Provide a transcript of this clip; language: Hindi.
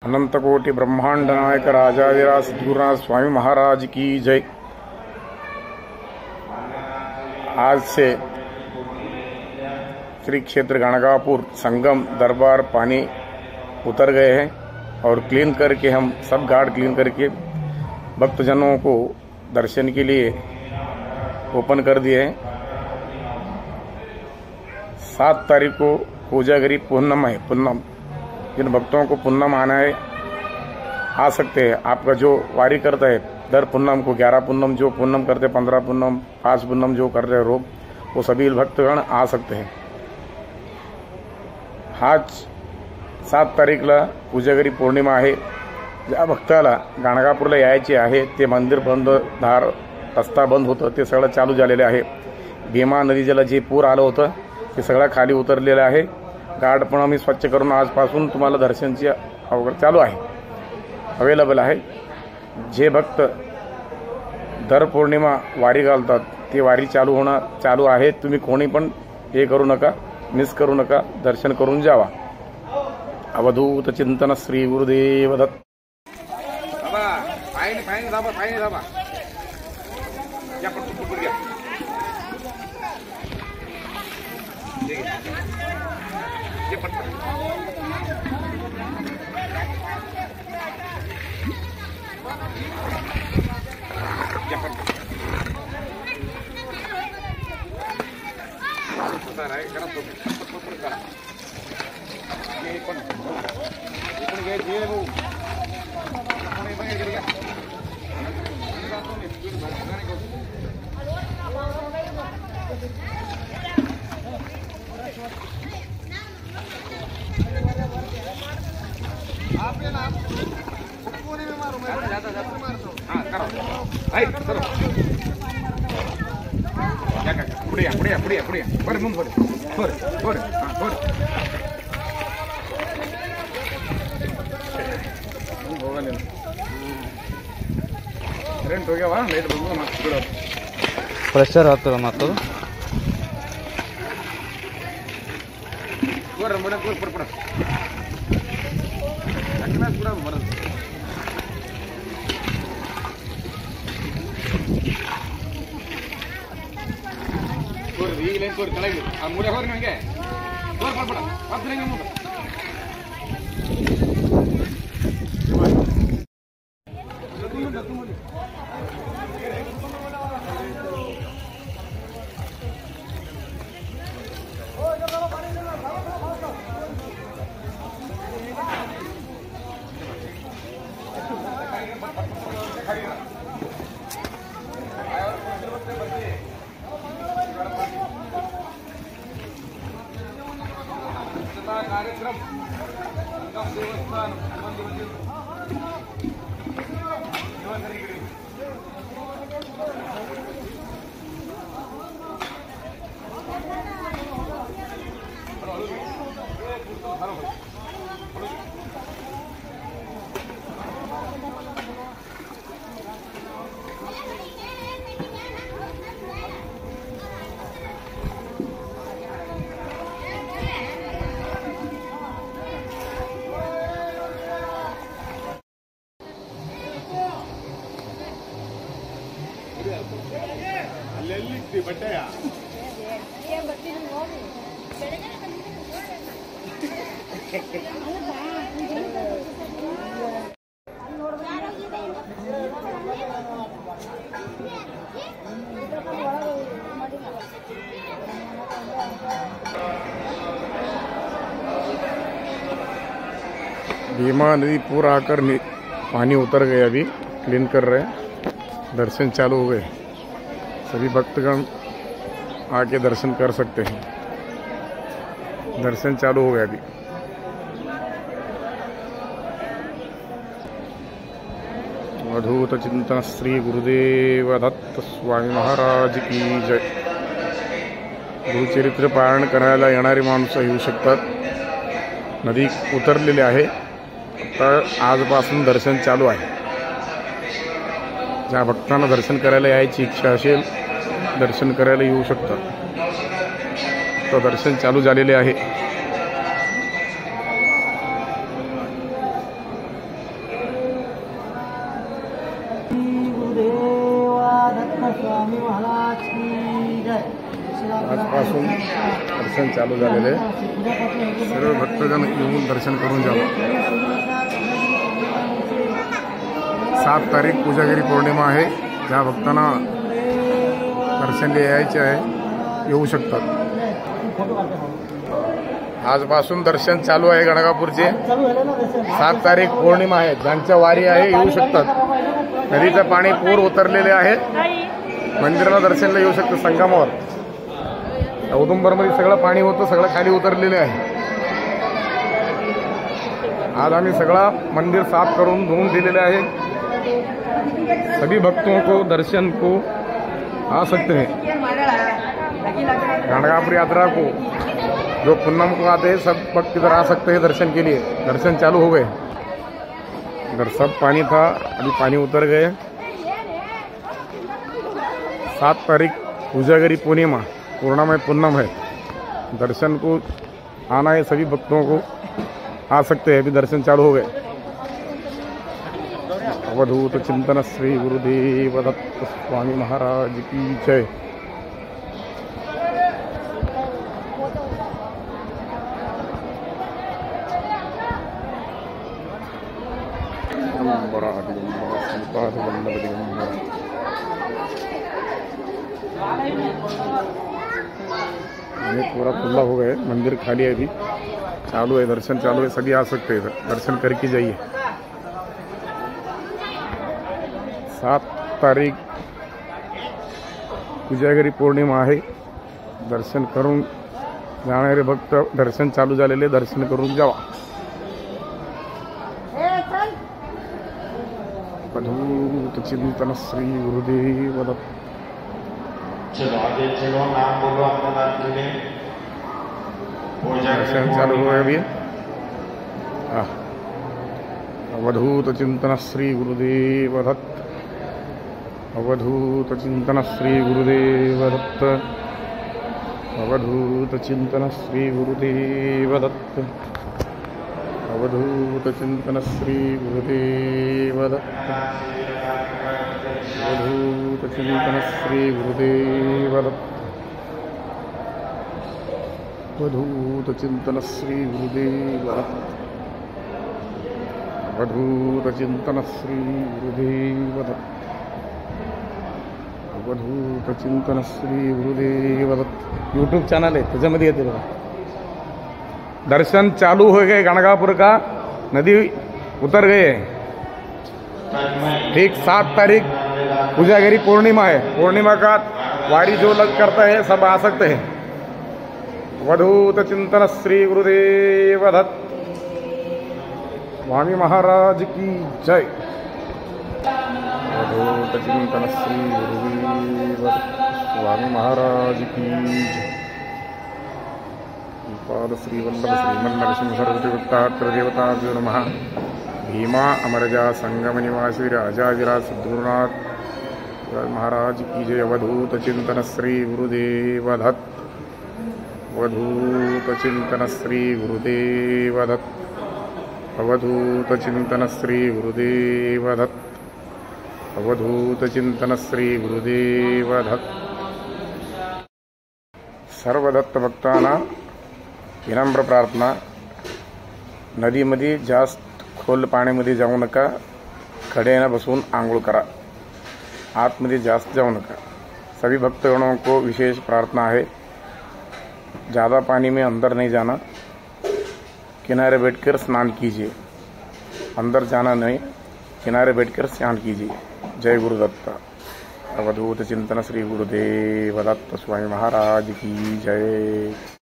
अनंतकोटि ब्रह्मांड नायक राजाधिराज सद्गुरुनाथ स्वामी महाराज की जय। आज से श्री क्षेत्र गणगापुर संगम दरबार पानी उतर गए हैं और क्लीन करके हम सब घाट क्लीन करके भक्तजनों को दर्शन के लिए ओपन कर दिए हैं। 7 तारीख को कोजागरी पूर्णम है। पूर्णम जिन भक्तों को पूर्णम आना है आ सकते हैं। आपका जो वारी करता है दर पूर्णम को 11 पूर्णम जो पूर्णम करते 15 पूर्णम 5 पूर्णम जो कर रहे हैं रोग वो सभी भक्तगण आ सकते हैं। आज 7 तारीखला कोजागरी पौर्णिमा आहे। ज्या भक्ताला गाणगापूरला यायचे आहे ते मंदिर बंद धार रस्ता बंद होतं ते सगळं चालू झालेले आहे। भीमा नदीला जे पूर आलं होतं ते सगळं खाली उतरलेलं आहे। घाट पण आम्ही स्वच्छ करून आजपासून तुम्हाला दर्शनची अवघड चालू आहे अवेलेबल आहे। जे भक्त दर पौर्णिमा वारी घालतात ते वारी चालू आहे। तुम्ही कोणी पण हे करू नका, मिस करू नका, दर्शन करून जावा। अवधूत चिंतन श्री गुरुदेव दत्त। ಪ್ರೆಷರ್ ಆಗ್ತದೆ ಮತ್ತು भीमा नदी पूर आकर पानी उतर गए। अभी क्लीन कर रहे हैं, दर्शन चालू हो गए। सभी भक्तगण आके दर्शन कर सकते हैं। दर्शन चालू हो गए अभी। अवधूत चिंतन श्री गुरुदेव दत्त स्वामी महाराज की जय। गुरुचरित्र पारायण करायला येणारी माणसं येऊ शकतात। नदी उतरलेली आहे। तर आजपासून दर्शन चालू आहे। ज्या भक्तांना दर्शन करायला यायची इच्छा असेल दर्शन करायला येऊ शकतात। तर दर्शन चालू झालेले आहे। स्वामी महाराज की जय। आजपासून दर्शन चालू झालेले आहे। सर्व भक्तजन येऊन दर्शन करून जावं। 7 तारीख कोजागिरी पौर्णिमा आहे। ज्या भक्तांना दर्शनला यायचे आहे येऊ शकतात। आजपासून दर्शन चालू आहे गणगापूरचे। 7 तारीख पौर्णिमा आहे। ज्यांच्या वारी आहे येऊ शकतात। नदीचं पाणी पूर उतरलेले आहे। मंदिराला दर्शनला येऊ शकतं। संगमावर औदुंबरमध्ये सगळं पाणी होतं, सगळं खाली उतरलेले आहे। आज आम्ही सगळा मंदिर साफ करून धुवून दिलेले आहे। सभी भक्तों को दर्शन को आ सकते हैं। गणगापुर यात्रा को जो पूनम को आते हैं सब भक्त इधर आ सकते हैं दर्शन के लिए। दर्शन चालू हो गए। इधर सब पानी था, अभी पानी उतर गए। 7 तारीख कोजागिरी पूर्णिमा पूनम है। दर्शन को आना है, सभी भक्तों को आ सकते हैं। अभी दर्शन चालू हो गए। अवधूत चिंतन श्री गुरुदेव दत्त स्वामी महाराज की जय। ये पूरा खुला हो गया। मंदिर खाली है, अभी चालू है, दर्शन चालू है। सभी आ सकते हैं, दर्शन करके जाइए। 7 तारीख कोजागिरी पौर्णिमा आहे। दर्शन करून जाणारे भक्त दर्शन चालू झालेले, दर्शन करून जावा। अद्भुत चिंतन श्री गुरुदेव दत्त। चलो आगे चलो, नाम बोलो अपना नाम के लिए। दर्शन चालू हो गए अभी। अवधूत चिंतन श्री गुरुदेव दत्त। अवधूत चिंतन श्री गुरुदेव दत्त। अवधूत चिंतन श्री गुरुदेव दत्त। अवधूत चिंतन श्री गुरुदेव दत्त। अवधूत चिंतन श्री गुरुदेव दत्त। अवधूत चिंतन श्री गुरुदेव दत्त। अवधूत चिंतन श्री गुरुदेव दत्त। अवधूत चिंतन श्री गुरुदेव दत्त। यूट्यूब चॅनल आहे, त्याच्यामध्ये येते बघा। दर्शन चालू हो गए। गणगापुर का नदी उतर गए। ठीक 7 तारीख कोजागिरी पूर्णिमा है। पूर्णिमा का वारी जो लग करता है सब आ सकते हैं। अवधूत चिंतन श्री गुरुदेव दत्त स्वामी महाराज की जय। अवधूत चिंतन श्री गुरुदेव दत्त स्वामी महाराज की जय। पाद श्री वल्लभ श्रीमन नरसिंह सरस्वती देवताभ्यो नमः। भीमा अमरजा संगम निवासी राजाधिराज सद्गुरुनाथ महाराज की जय। अवधूत चिंतन श्री गुरुदेव दत्त। अवधूत चिंतन श्री गुरुदेव दत्त। अवधूत चिंतन श्री गुरुदेव दत्त। अवधूत चिंतन श्री गुरुदेव दत्त। सर्व दत्त भक्तांना विनम्र प्रार्थना, नदीमध्ये जास्त खोल पाण्यामध्ये जाऊ नका। कडेनं बसून आंघोळ करा। आतमध्ये जास्त जाऊ नका। सभी भक्तगणों को विशेष प्रार्थना है, ज़्यादा पानी में अंदर नहीं जाना। किनारे बैठकर स्नान कीजिए। अंदर जाना नहीं, किनारे बैठकर स्नान कीजिए। जय गुरुदत्त। अवधूत चिंतन श्री गुरुदेव दत्त स्वामी महाराज की जय।